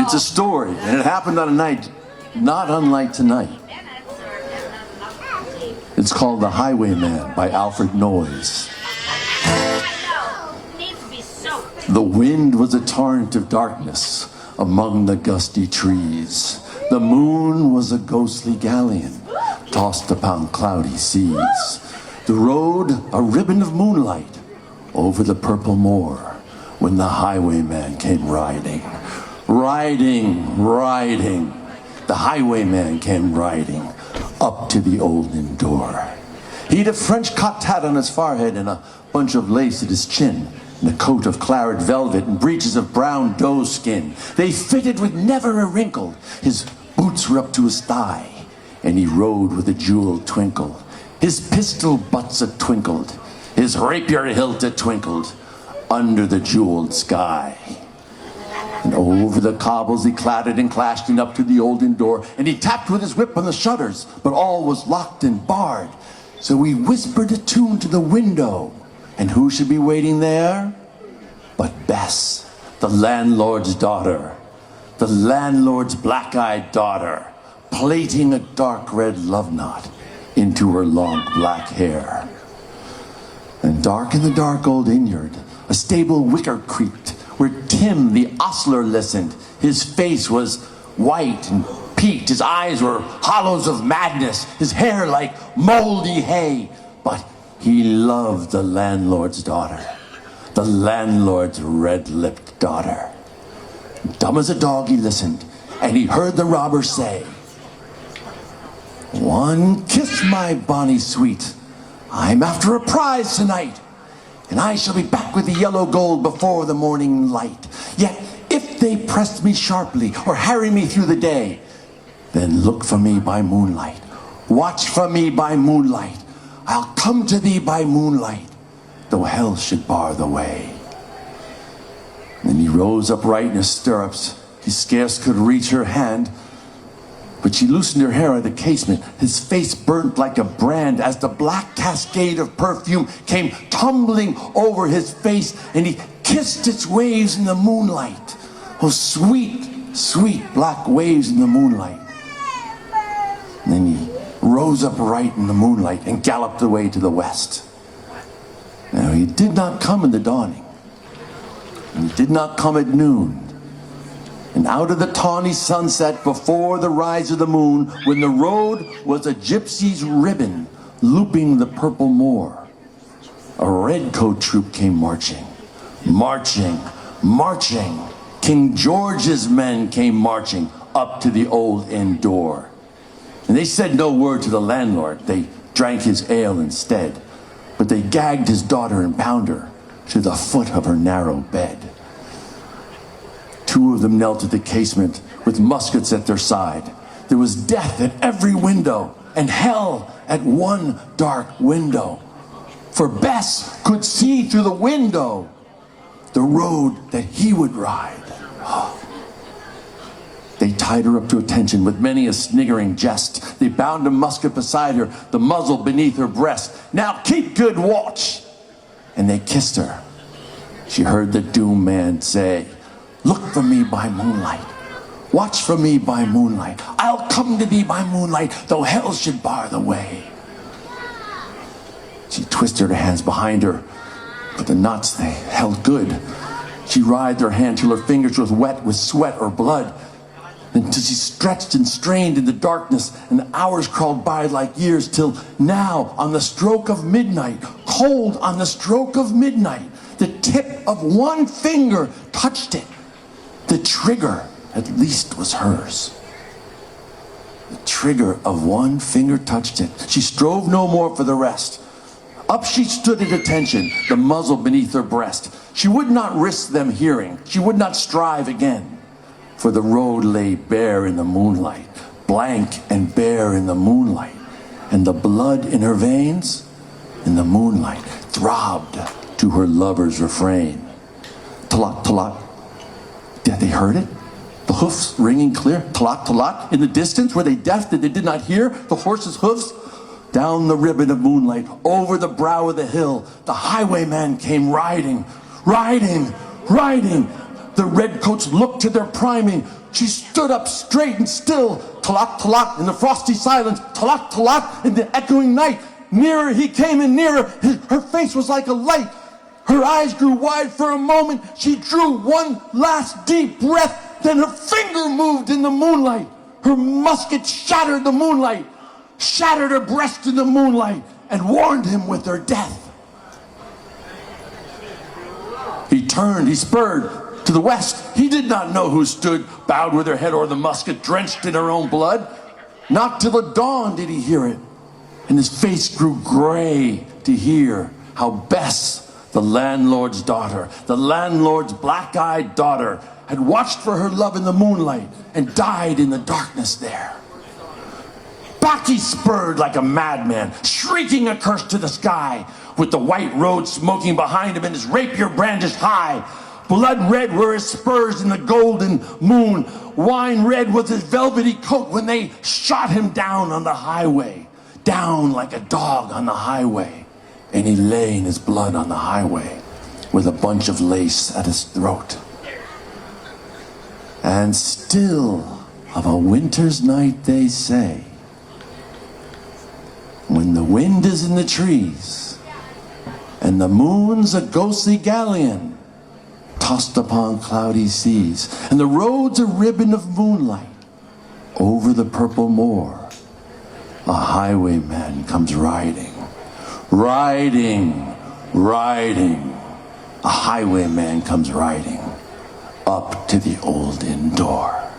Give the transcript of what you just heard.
It's a story, and it happened on a night not unlike tonight. It's called The Highwayman by Alfred Noyes. The wind was a torrent of darkness among the gusty trees. The moon was a ghostly galleon tossed upon cloudy seas. The road a ribbon of moonlight over the purple moor when the highwayman came riding. Riding, riding. The highwayman came riding up to the old inn door. He'd a French cocked hat on his forehead and a bunch of lace at his chin, and a coat of claret velvet and breeches of brown doe skin. They fitted with never a wrinkle. His boots were up to his thigh, and he rode with a jeweled twinkle. His pistol butts a-twinkled, his rapier hilt a-twinkled, under the jeweled sky. And over the cobbles he clattered and clashed and up to the old inn door, and he tapped with his whip on the shutters, but all was locked and barred. So he whispered a tune to the window, and who should be waiting there but Bess, the landlord's daughter, the landlord's black-eyed daughter, plaiting a dark red love knot into her long black hair. And dark in the dark old innyard, a stable wicker creaked, where Tim the ostler listened. His face was white and peaked, his eyes were hollows of madness, his hair like moldy hay. But he loved the landlord's daughter, the landlord's red-lipped daughter. Dumb as a dog he listened, and he heard the robber say, "One kiss, my bonny sweet, I'm after a prize tonight, and I shall be back with the yellow gold before the morning light. Yet if they press me sharply or harry me through the day, then look for me by moonlight, watch for me by moonlight. I'll come to thee by moonlight, though hell should bar the way." Then he rose upright in his stirrups. He scarce could reach her hand, but she loosened her hair at the casement. His face burnt like a brand as the black cascade of perfume came tumbling over his face, and he kissed its waves in the moonlight. Oh, sweet, sweet black waves in the moonlight. And then he rose upright in the moonlight and galloped away to the west. Now he did not come in the dawning, and he did not come at noon. And out of the tawny sunset before the rise of the moon, when the road was a gypsy's ribbon looping the purple moor, a redcoat troop came marching, marching, marching. King George's men came marching up to the old inn door. And they said no word to the landlord. They drank his ale instead. But they gagged his daughter and bound her to the foot of her narrow bed. Two of them knelt at the casement with muskets at their side. There was death at every window and hell at one dark window. For Bess could see through the window the road that he would ride. They tied her up to attention with many a sniggering jest. They bound a musket beside her, the muzzle beneath her breast. "Now keep good watch." And they kissed her. She heard the doomed man say, "Look for me by moonlight, watch for me by moonlight. I'll come to thee by moonlight, though hell should bar the way." She twisted her hands behind her, but the knots, they held good. She writhed her hand till her fingers were wet with sweat or blood, until she stretched and strained in the darkness, and the hours crawled by like years, till now, on the stroke of midnight, cold on the stroke of midnight, the tip of one finger touched it. The trigger, at least, was hers. The trigger of one finger touched it. She strove no more for the rest. Up she stood at attention, the muzzle beneath her breast. She would not risk them hearing. She would not strive again. For the road lay bare in the moonlight, blank and bare in the moonlight. And the blood in her veins, in the moonlight, throbbed to her lover's refrain. Talak, talak. Had they heard it? The hoofs ringing clear. Talak, talak. In the distance, were they deaf that they did not hear the horse's hoofs? Down the ribbon of moonlight, over the brow of the hill, the highwayman came riding, riding, riding. The redcoats looked to their priming. She stood up straight and still. Talak, talak, in the frosty silence. Talak, talak, in the echoing night. Nearer he came and nearer. Her face was like a light. Her eyes grew wide for a moment. She drew one last deep breath. Then her finger moved in the moonlight. Her musket shattered the moonlight, shattered her breast in the moonlight, and warned him with her death. He turned, he spurred to the west. He did not know who stood, bowed with her head o'er the musket, drenched in her own blood. Not till the dawn did he hear it, and his face grew gray to hear how Bess, the landlord's daughter, the landlord's black-eyed daughter, had watched for her love in the moonlight and died in the darkness there. Back he spurred like a madman, shrieking a curse to the sky, with the white road smoking behind him and his rapier brandished high. Blood red were his spurs in the golden moon. Wine red was his velvety coat when they shot him down on the highway, down like a dog on the highway. And he lay in his blood on the highway with a bunch of lace at his throat. And still of a winter's night they say, when the wind is in the trees and the moon's a ghostly galleon tossed upon cloudy seas, and the road's a ribbon of moonlight over the purple moor, a highwayman comes riding, riding, riding. A highwayman comes riding up to the old inn door.